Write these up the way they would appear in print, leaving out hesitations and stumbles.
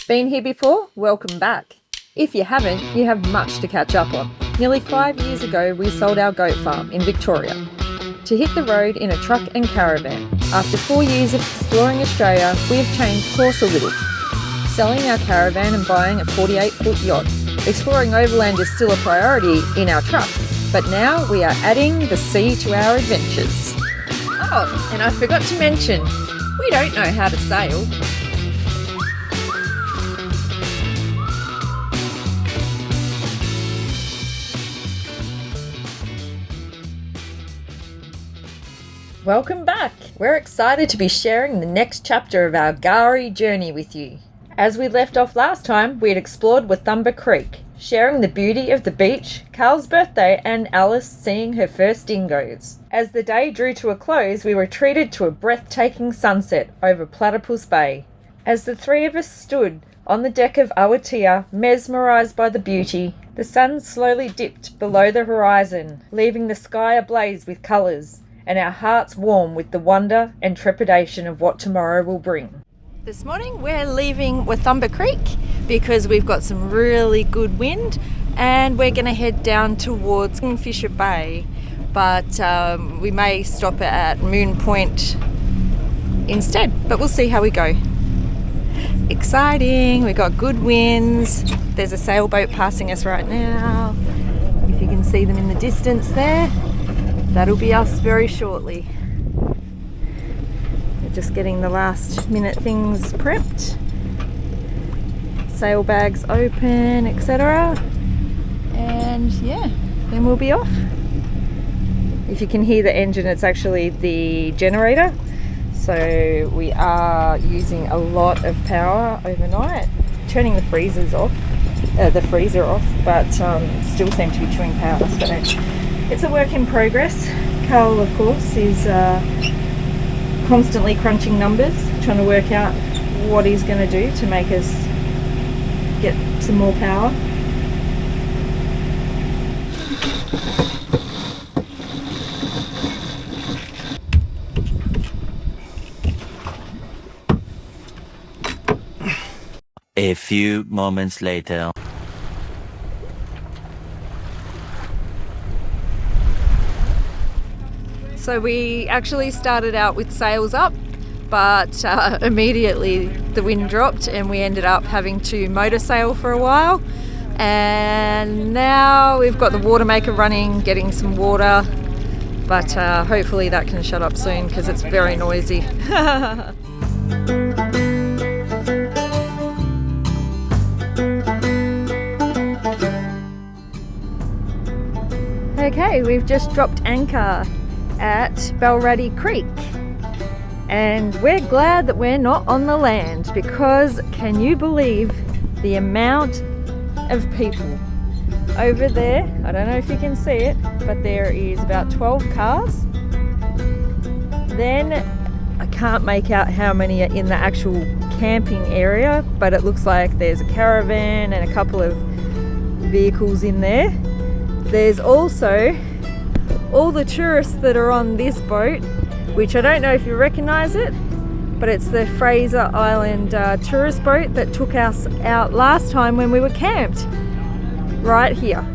Been here before? Welcome back. If you haven't, you have much to catch up on. Nearly 5 years ago, we sold our goat farm in Victoria to hit the road in a truck and caravan. After 4 years of exploring Australia, we have changed course a little, selling our caravan and buying a 48-foot yacht. Exploring overland is still a priority in our truck, but now we are adding the sea to our adventures. Oh, and I forgot to mention, we don't know how to sail. Welcome back! We're excited to be sharing the next chapter of our K'gari journey with you. As we left off last time, we had explored Wathumba Creek, sharing the beauty of the beach, Carl's birthday, and Alice seeing her first dingoes. As the day drew to a close, we were treated to a breathtaking sunset over Platypus Bay. As the three of us stood on the deck of Awaitea, mesmerised by the beauty, the sun slowly dipped below the horizon, leaving the sky ablaze with colours, and our hearts warm with the wonder and trepidation of what tomorrow will bring. This morning we're leaving Wathumba Creek because we've got some really good wind and we're going to head down towards Kingfisher Bay, but we may stop at Moon Point instead, but we'll see how we go. Exciting, we've got good winds, there's a sailboat passing us right now, if you can see them in the distance there. That'll be us very shortly. We're just getting the last minute things prepped. Sail bags open, etc. And yeah, then we'll be off. If you can hear the engine, it's actually the generator. So we are using a lot of power overnight. Turning the freezers off, the freezer off, but still seem to be chewing power. So it's a work in progress. Carl, of course, is constantly crunching numbers, trying to work out what he's going to do to make us get some more power. A few moments later. So we actually started out with sails up, but immediately the wind dropped and we ended up having to motor sail for a while. And now we've got the water maker running, getting some water, but hopefully that can shut up soon because it's very noisy. Okay, we've just dropped anchor at Wathumba Creek and we're glad that we're not on the land because can you believe the amount of people over there? I don't know if you can see it, but there is about 12 cars. Then I can't make out how many are in the actual camping area, but it looks like there's a caravan and a couple of vehicles in there. There's also all the tourists that are on this boat, which I don't know if you recognise it, but it's the Fraser Island tourist boat that took us out last time when we were camped, right here.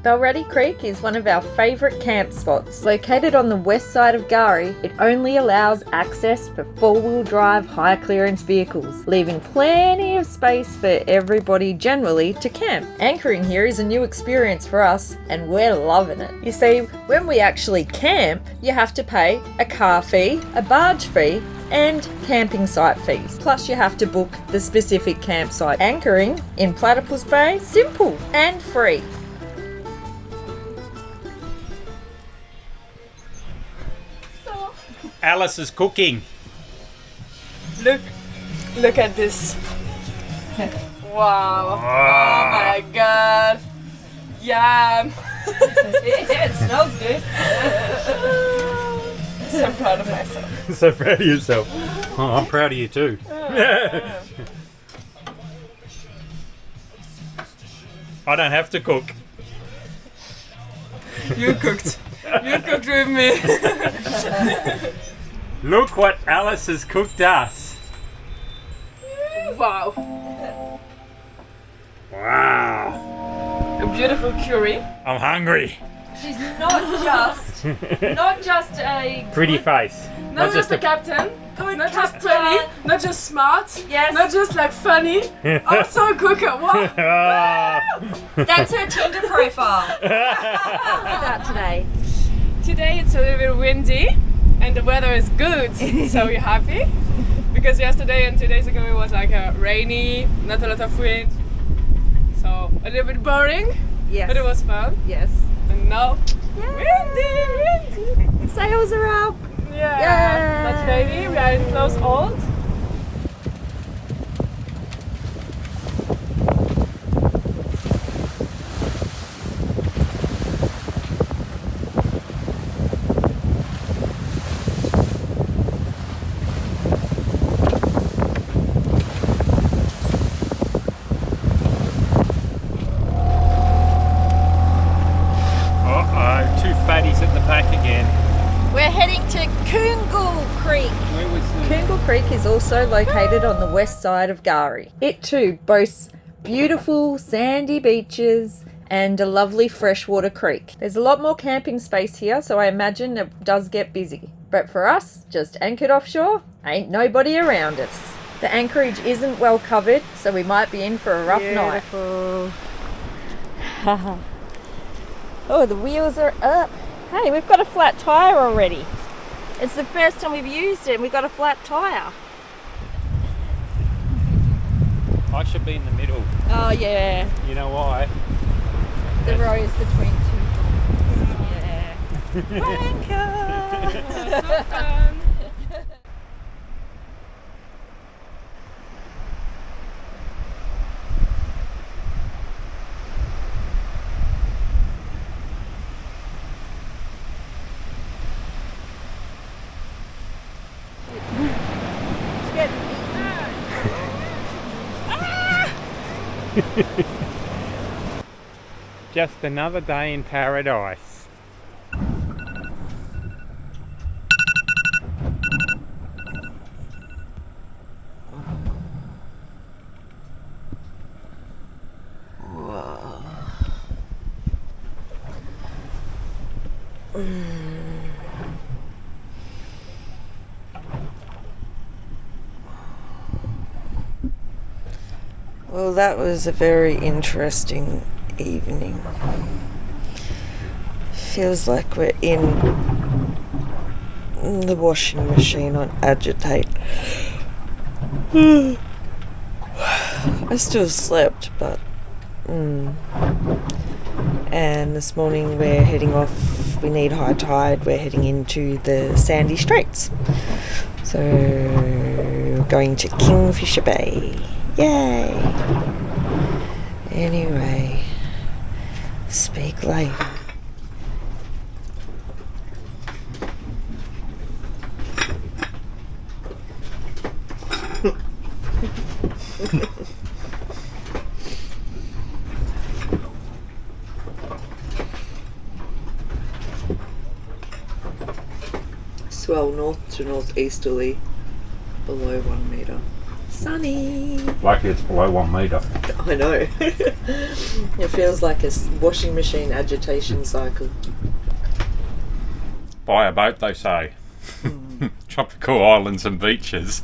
Wathumba Creek is one of our favourite camp spots. Located on the west side of K'gari, it only allows access for four-wheel drive high clearance vehicles, leaving plenty of space for everybody generally to camp. Anchoring here is a new experience for us and we're loving it. You see, when we actually camp, you have to pay a car fee, a barge fee, and camping site fees. Plus you have to book the specific campsite. Anchoring in Platypus Bay, simple and free. Alice is cooking. Look at this. Wow. Oh my god. Yum. It smells good. So proud of myself. So proud of yourself. Oh, I'm proud of you too. I don't have to cook. You cooked. You cooked with me. Look what Alice has cooked us. Wow. Wow. A beautiful curry. I'm hungry. She's not just a Pretty face. Not just a captain. Not just pretty. Not just smart. Yes. Not just like funny. Also a cooker. Wow. That's her Tinder profile. What's about today? Today it's a little bit windy and the weather is good, so we're happy. Because yesterday and 2 days ago it was like rainy, not a lot of wind. So a little bit boring, Yes. but it was fun. Yes. And now, windy. Sails are up. Yeah. But baby, we are in close hold. Uh-oh, two fatties at the back again. We're heading to K'gari Creek. K'gari Creek is also located on the west side of K'gari. It too boasts beautiful sandy beaches and a lovely freshwater creek. There's a lot more camping space here, so I imagine it does get busy. But for us, just anchored offshore, ain't nobody around us. The anchorage isn't well covered, so we might be in for a rough night. Oh, the wheels are up. Hey, we've got a flat tyre already. It's the first time we've used it and we've got a flat tyre. I should be in the middle. Oh yeah, You know why? the rows between two things. Yeah. So fun. Just another day in paradise. Well, that was a very interesting evening. Feels like we're in the washing machine on agitate. I still slept, but and this morning we're heading off. We need high tide. We're heading into the Sandy Straits, so we're going to Kingfisher Bay. Yay! Anyway, speak later. Swell north to northeasterly, below 1 metre. Sunny! Lucky it's below 1 metre. I know. It feels like a washing machine agitation cycle. Buy a boat, they say. Tropical islands and beaches.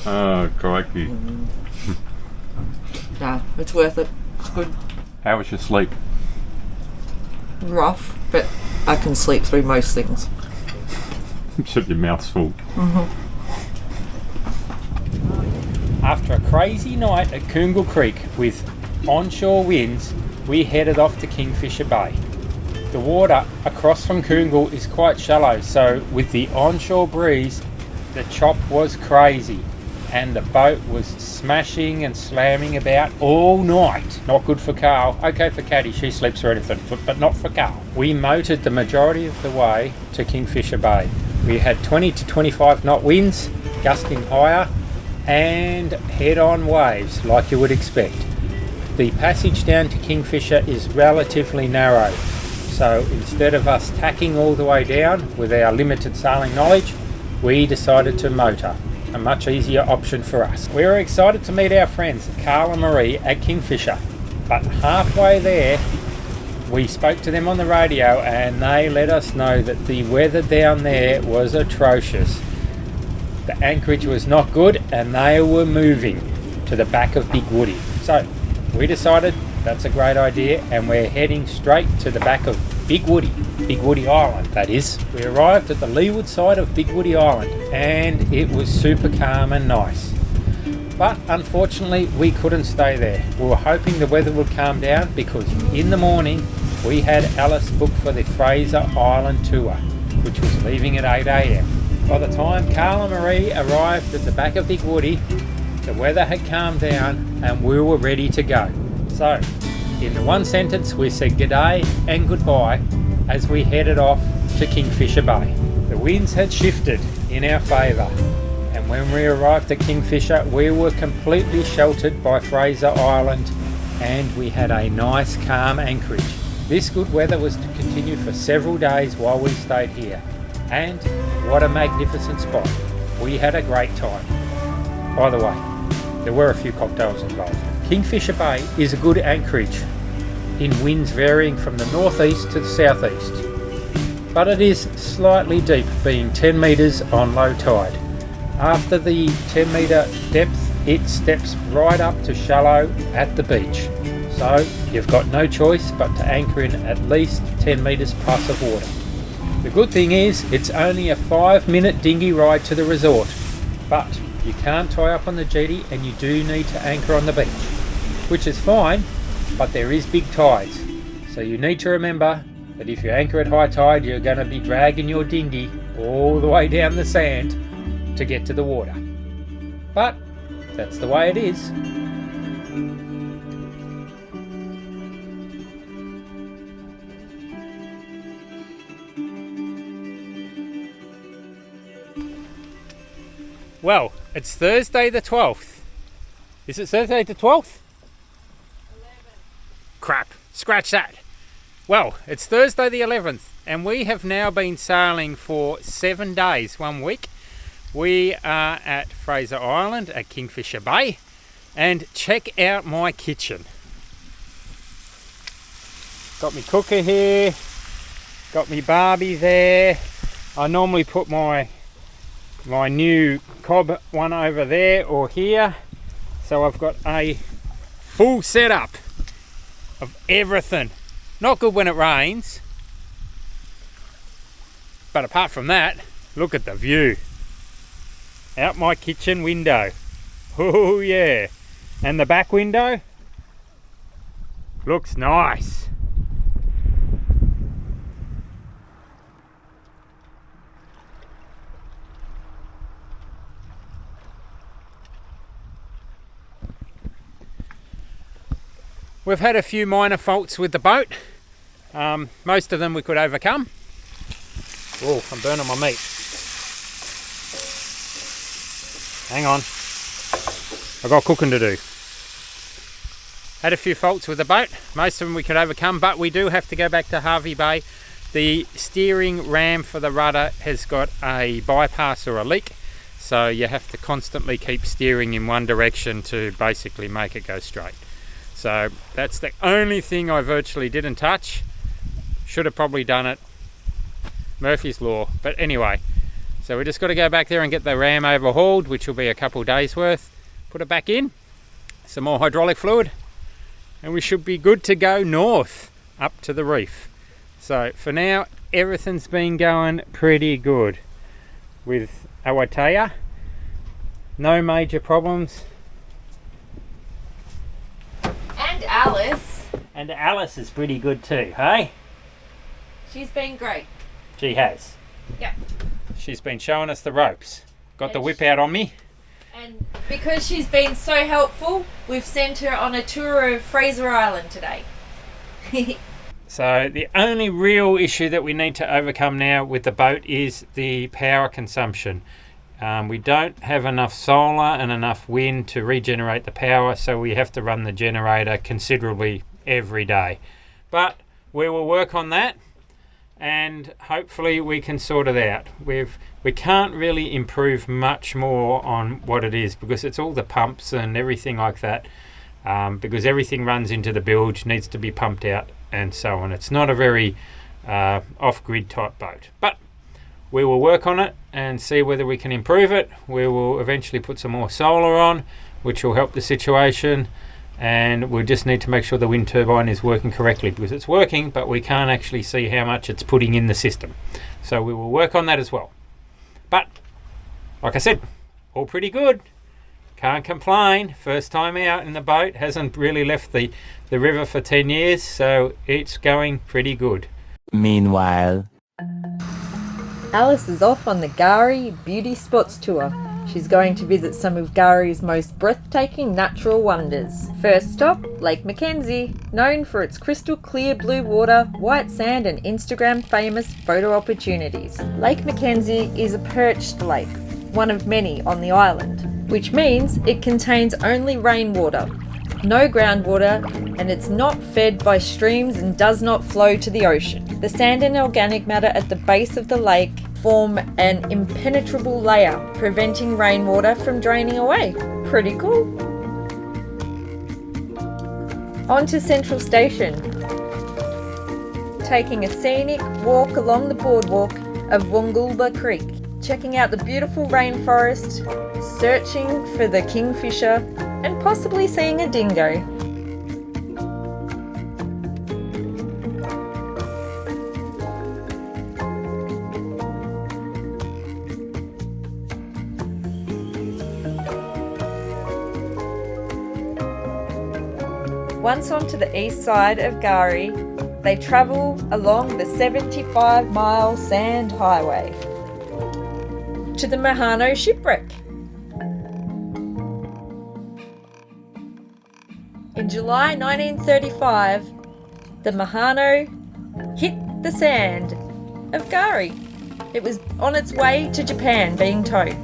Oh, crikey. Nah, it's worth it. It's good. How was your sleep? Rough, but I can sleep through most things. Except your mouth's full. After a crazy night at K'gari Creek with onshore winds, we headed off to Kingfisher Bay. The water across from K'gari is quite shallow, so with the onshore breeze, the chop was crazy and the boat was smashing and slamming about all night. Not good for Carl. Okay for Caddy, she sleeps through anything, but not for Carl. We motored the majority of the way to Kingfisher Bay. We had 20 to 25 knot winds, gusting higher, and head-on waves like you would expect. The passage down to Kingfisher is relatively narrow, so instead of us tacking all the way down with our limited sailing knowledge, we decided to motor. a much easier option for us. We were excited to meet our friends Carl and Marie at Kingfisher, but halfway there we spoke to them on the radio and they let us know that the weather down there was atrocious. The anchorage was not good and they were moving to the back of Big Woody. So we decided that's a great idea and we're heading straight to the back of Big Woody Island that is. We arrived at the leeward side of Big Woody Island and it was super calm and nice. But unfortunately we couldn't stay there. We were hoping the weather would calm down because in the morning we had Alice booked for the Fraser Island tour, which was leaving at 8 AM. By the time Carl and Marie arrived at the back of Big Woody, the weather had calmed down and we were ready to go. So, in the one sentence we said g'day and goodbye as we headed off to Kingfisher Bay. The winds had shifted in our favour and when we arrived at Kingfisher we were completely sheltered by Fraser Island and we had a nice calm anchorage. This good weather was to continue for several days while we stayed here. And what a magnificent spot. We had a great time. By the way, there were a few cocktails involved. Kingfisher Bay is a good anchorage in winds varying from the northeast to the southeast. But it is slightly deep, being 10 metres on low tide. After the 10 metre depth, it steps right up to shallow at the beach. So you've got no choice but to anchor in at least 10 metres plus of water. The good thing is it's only a 5-minute dinghy ride to the resort, but you can't tie up on the jetty and you do need to anchor on the beach, which is fine, but there is big tides. So you need to remember that if you anchor at high tide, you're going to be dragging your dinghy all the way down the sand to get to the water. But that's the way it is. Well, it's Thursday the 12th. Is it Thursday the 12th? 11. Crap, scratch that. Well, it's Thursday the 11th and we have now been sailing for 7 days, 1 week. We are at Fraser Island at Kingfisher Bay and check out my kitchen. Got me cooker here, got me Barbie there. I normally put my new cob one over there or here, so I've got a full setup of everything. Not good when it rains, but apart from that, look at the view out my kitchen window. Oh yeah, and the back window looks nice. We've had a few minor faults with the boat. Most of them we could overcome. Oh, I'm burning my meat. Hang on. I've got cooking to do. Had a few faults with the boat. Most of them we could overcome, but we do have to go back to Hervey Bay. The steering ram for the rudder has got a bypass or a leak, so you have to constantly keep steering in one direction to basically make it go straight. So that's the only thing I virtually didn't touch. Should have probably done it. Murphy's Law. But anyway, so we just got to go back there and get the ram overhauled, which will be a couple days worth. Put it back in, some more hydraulic fluid, and we should be good to go north up to the reef. So for now, everything's been going pretty good with Awaitea. No major problems. And Alice. And Alice is pretty good too, hey? She's been great. She has. Yep. She's been showing us the ropes. Got the And whip out on me. And because she's been so helpful, we've sent her on a tour of Fraser Island today. So the only real issue that we need to overcome now with the boat is the power consumption. We don't have enough solar and enough wind to regenerate the power, so we have to run the generator considerably every day. But we will work on that. and hopefully we can sort it out. We can't really improve much more on what it is, because it's all the pumps and everything like that, because everything runs into the bilge, needs to be pumped out and so on. It's not a very off-grid type boat, but we will work on it and see whether we can improve it. We will eventually put some more solar on, which will help the situation, and we just need to make sure the wind turbine is working correctly, because it's working but we can't actually see how much it's putting in the system. So we will work on that as well. But like I said, all pretty good, can't complain. First time out in the boat, hasn't really left the river for 10 years, so it's going pretty good. Meanwhile, Alice is off on the K'gari Beauty Spots tour. She's going to visit some of K'gari's most breathtaking natural wonders. First stop, Lake Mackenzie, known for its crystal clear blue water, white sand and Instagram famous photo opportunities. Lake Mackenzie is a perched lake, one of many on the island, which means it contains only rainwater, no groundwater, and it's not fed by streams and does not flow to the ocean. The sand and organic matter at the base of the lake form an impenetrable layer, preventing rainwater from draining away. Pretty cool. On to Central Station. Taking a scenic walk along the boardwalk of Wongulba Creek, checking out the beautiful rainforest, searching for the kingfisher, and possibly seeing a dingo. Once onto the east side of K'gari, they travel along the 75-mile sand highway to the Mahano shipwreck. In July 1935, the Mahano hit the sand of K'gari. It was on its way to Japan being towed.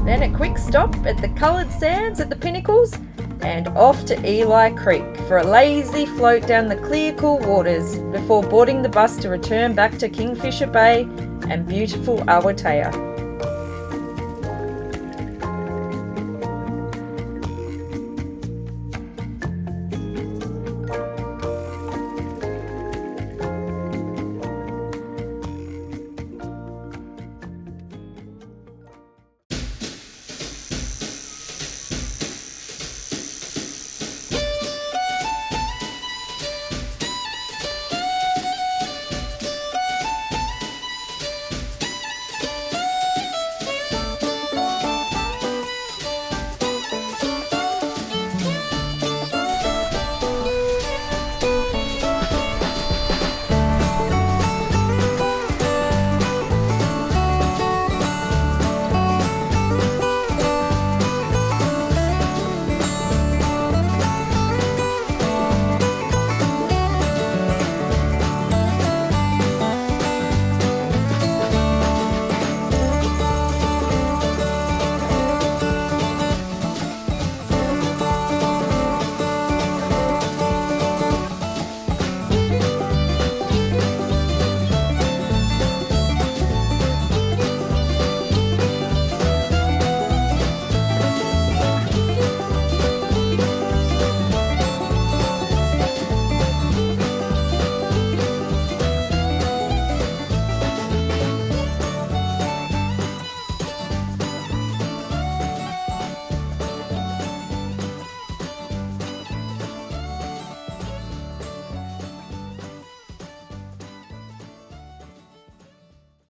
Then a quick stop at the coloured sands at the Pinnacles, and off to Eli Creek for a lazy float down the clear, cool waters before boarding the bus to return back to Kingfisher Bay and beautiful Awaitea.